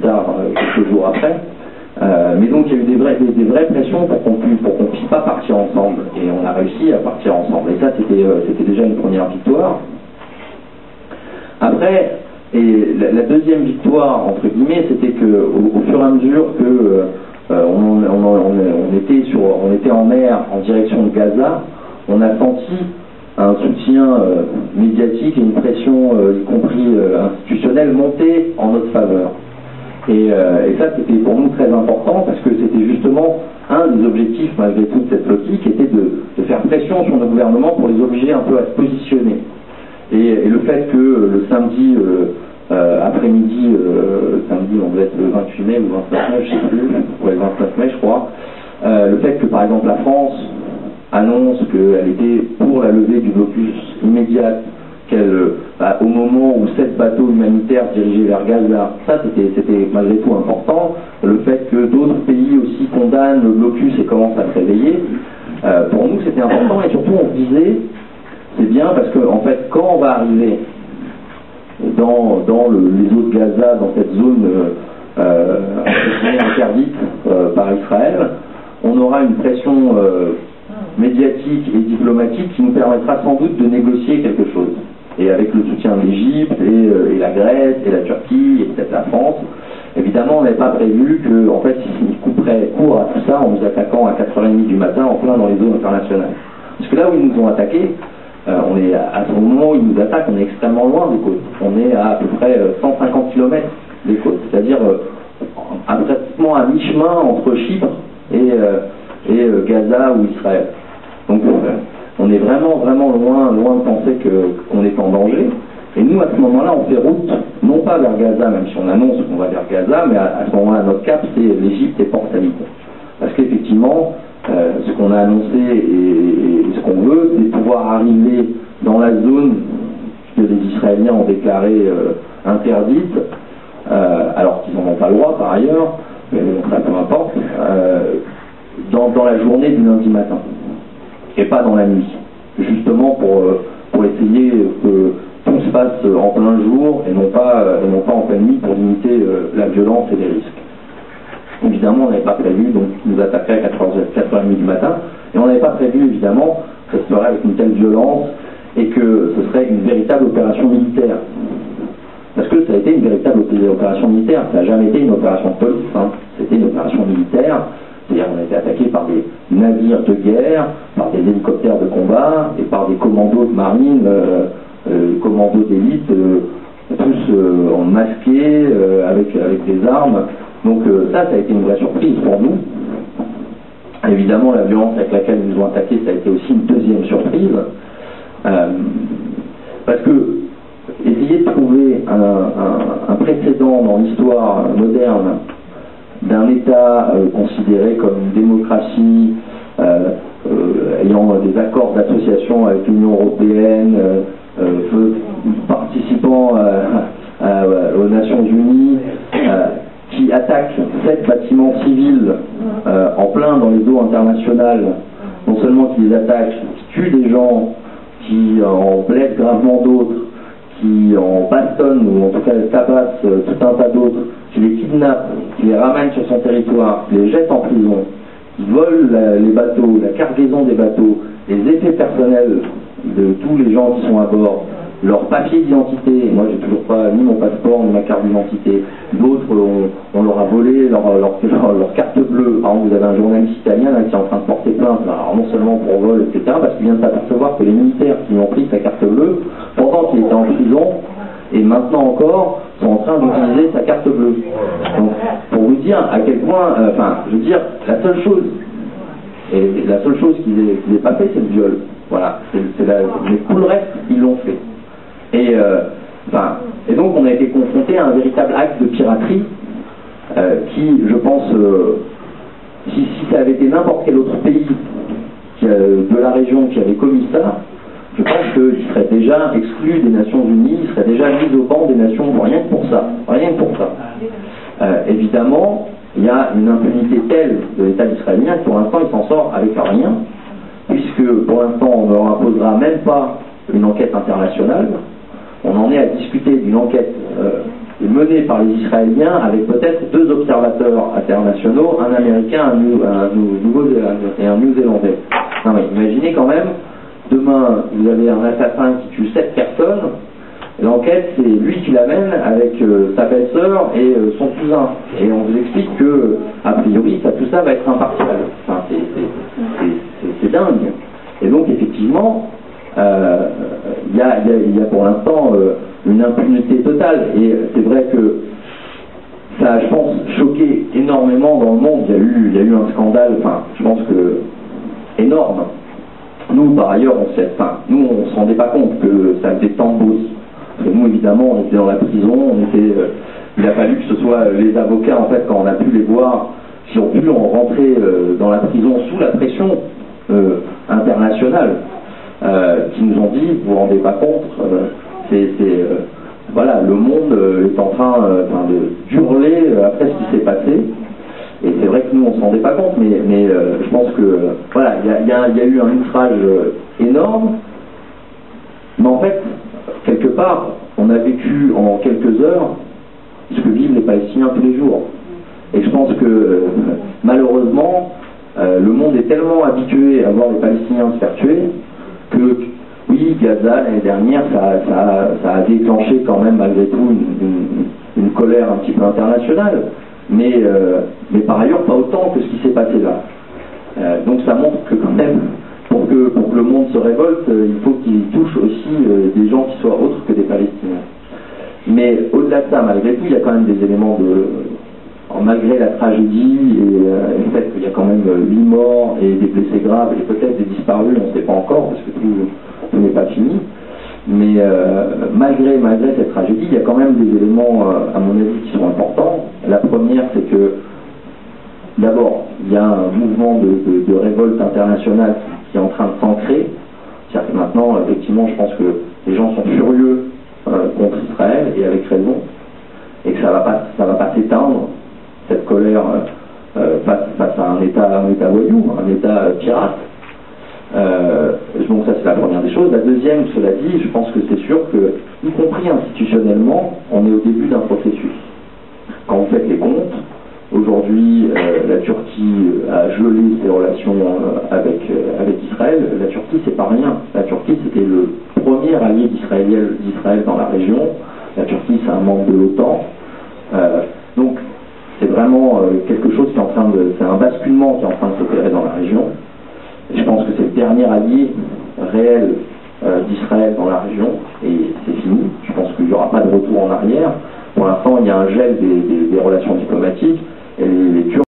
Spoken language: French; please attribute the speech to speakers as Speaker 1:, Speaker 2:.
Speaker 1: tard, quelques jours après. Mais donc il y a eu des vraies pressions pour qu'on puisse pas partir ensemble, et on a réussi à partir ensemble. Et ça, c'était déjà une première victoire. Après, et la deuxième victoire, entre guillemets, c'était que au fur et à mesure que on était en mer en direction de Gaza, on a senti un soutien médiatique et une pression, y compris institutionnelle, monter en notre faveur. Et ça, c'était pour nous très important, parce que c'était justement un des objectifs, malgré toute cette politique, était de faire pression sur nos gouvernements pour les obliger un peu à se positionner. Et le fait que le samedi après-midi, samedi, on devait être le 28 mai ou 29 mai, je ne sais plus, ouais, le 29 mai, je crois, le fait que, par exemple, la France annonce qu'elle était pour la levée du blocus immédiat, au moment où 7 bateaux humanitaires dirigés vers Gaza, ça c'était malgré tout important. Le fait que d'autres pays aussi condamnent le blocus et commencent à se réveiller, pour nous c'était important, et surtout on se disait, c'est bien parce que en fait quand on va arriver dans les eaux de Gaza, dans cette zone interdite par Israël, on aura une pression médiatique et diplomatique qui nous permettra sans doute de négocier quelque chose. Et avec le soutien de l'Égypte et la Grèce et la Turquie et peut-être la France, évidemment on n'avait pas prévu qu'en fait ils couperaient court à tout ça en nous attaquant à 4h30 du matin en plein dans les eaux internationales. Parce que là où ils nous ont attaqués, on est à ce moment où ils nous attaquent, on est extrêmement loin des côtes. On est à peu près 150 km des côtes, c'est-à-dire pratiquement à mi-chemin entre Chypre et Gaza ou Israël. Donc on est vraiment loin de penser qu'on est en danger. Et nous, à ce moment-là, on fait route, non pas vers Gaza, même si on annonce qu'on va vers Gaza, mais à ce moment-là, notre cap, c'est l'Égypte et Port Saïd. Parce qu'effectivement, ce qu'on a annoncé et ce qu'on veut, c'est pouvoir arriver dans la zone que les Israéliens ont déclarée interdite, alors qu'ils n'en ont pas le droit par ailleurs, mais bon, ça peu importe, dans la journée du lundi matin, et pas dans la nuit, justement pour essayer que tout se passe en plein jour et non pas en pleine nuit, pour limiter la violence et les risques. Évidemment, on n'avait pas prévu donc nous attaquer à 4h30 du matin, et on n'avait pas prévu évidemment que ce serait avec une telle violence et que ce serait une véritable opération militaire. Parce que ça a été une véritable opération militaire, ça n'a jamais été une opération de police, hein. C'était une opération militaire, c'est-à-dire qu'on a été attaqué par des navires de guerre, par des hélicoptères de combat et par des commandos de marine, commandos d'élite, tous masqués, avec des armes. Donc ça a été une vraie surprise pour nous. Évidemment, la violence avec laquelle ils nous ont attaqués, ça a été aussi une deuxième surprise. Parce que essayer de trouver un précédent dans l'histoire moderne d'un État considéré comme une démocratie, ayant des accords d'association avec l'Union européenne, participant aux Nations Unies, qui attaque 7 bâtiments civils en plein dans les eaux internationales, non seulement qui les attaque, qui tue des gens, qui en blesse gravement d'autres, qui en bastonnent ou en tout cas tabasse tout un tas d'autres, qui les kidnappe, qui les ramène sur son territoire, qui les jette en prison, qui vole les bateaux, la cargaison des bateaux, les effets personnels de tous les gens qui sont à bord, leur papier d'identité. Moi j'ai toujours pas ni mon passeport ni ma carte d'identité. D'autres on leur a volé leur carte bleue. Par exemple, vous avez un journaliste italien là, qui est en train de porter plainte, alors non seulement pour vol, etc., parce qu'il vient de s'apercevoir que les militaires qui lui ont pris sa carte bleue pendant qu'il était en prison, et maintenant encore, sont en train d'utiliser sa carte bleue. Donc, pour vous dire à quel point, je veux dire, la seule chose qu'ils aient pas fait, c'est le viol. Voilà. Mais tout le reste, ils l'ont fait. Et donc, on a été confronté à un véritable acte de piraterie qui, je pense, si ça avait été n'importe quel autre pays de la région qui avait commis ça, je pense qu'il serait déjà exclu des Nations Unies, il serait déjà mis au banc des Nations, rien que pour ça. Rien que pour ça. Évidemment, il y a une impunité telle de l'État israélien que pour l'instant il s'en sort avec rien, puisque pour l'instant on ne leur imposera même pas une enquête internationale. On en est à discuter d'une enquête est menée par les Israéliens avec peut-être 2 observateurs internationaux, un Américain, un Nouveau-Zélandais et un Néo-Zélandais. Non mais imaginez quand même, demain vous avez un assassin qui tue 7 personnes, l'enquête c'est lui qui l'amène avec sa belle-sœur et son cousin. Et on vous explique que, a priori, tout ça va être impartial. Enfin, c'est dingue. Et donc effectivement, il y a pour l'instant une impunité totale. Et c'est vrai que ça a, je pense, choqué énormément dans le monde. Il y a eu un scandale, enfin, je pense que énorme. Nous, par ailleurs, on se rendait pas compte que ça faisait tant de bruit. Parce que nous, évidemment, on était dans la prison, il a fallu que ce soit les avocats, en fait, quand on a pu les voir, qui ont pu rentrer dans la prison sous la pression internationale, qui nous ont dit, vous vous rendez pas compte, voilà, le monde est en train d'hurler après ce qui s'est passé. Et c'est vrai que nous, on se rendait pas compte, mais je pense que, voilà, il y a eu un outrage énorme, mais en fait, quelque part, on a vécu en quelques heures ce que vivent les Palestiniens tous les jours. Et je pense que, malheureusement, le monde est tellement habitué à voir les Palestiniens se faire tuer que, oui, Gaza, l'année dernière, ça a déclenché quand même, malgré tout, une colère un petit peu internationale. Mais par ailleurs, pas autant que ce qui s'est passé là. Donc ça montre que quand même, pour que le monde se révolte, il faut qu'il touche aussi des gens qui soient autres que des Palestiniens. Mais au-delà de ça, malgré tout, il y a quand même des éléments malgré la tragédie et le fait qu'il y a quand même 8 morts et des blessés graves et peut-être des disparus, on ne sait pas encore parce que tout n'est pas fini. Mais malgré cette tragédie, il y a quand même des éléments, à mon avis, qui sont importants. La première, c'est que, d'abord, il y a un mouvement de révolte internationale qui est en train de s'ancrer. C'est-à-dire que maintenant, effectivement, je pense que les gens sont furieux contre Israël, et avec raison, et que ça va pas s'éteindre, cette colère face à un État voyou, un État pirate. Donc ça c'est la première des choses. La deuxième, cela dit, je pense que c'est sûr que, y compris institutionnellement, on est au début d'un processus. Quand vous faites les comptes, aujourd'hui la Turquie a gelé ses relations avec Israël. La Turquie c'est pas rien. La Turquie c'était le premier allié d'Israël dans la région. La Turquie c'est un membre de l'OTAN. Donc c'est vraiment quelque chose qui est c'est un basculement qui est en train de s'opérer dans la région. Et je pense que c'est le dernier allié réel d'Israël dans la région, et c'est fini. Je pense qu'il n'y aura pas de retour en arrière. Pour l'instant, il y a un gel des relations diplomatiques, et les Turcs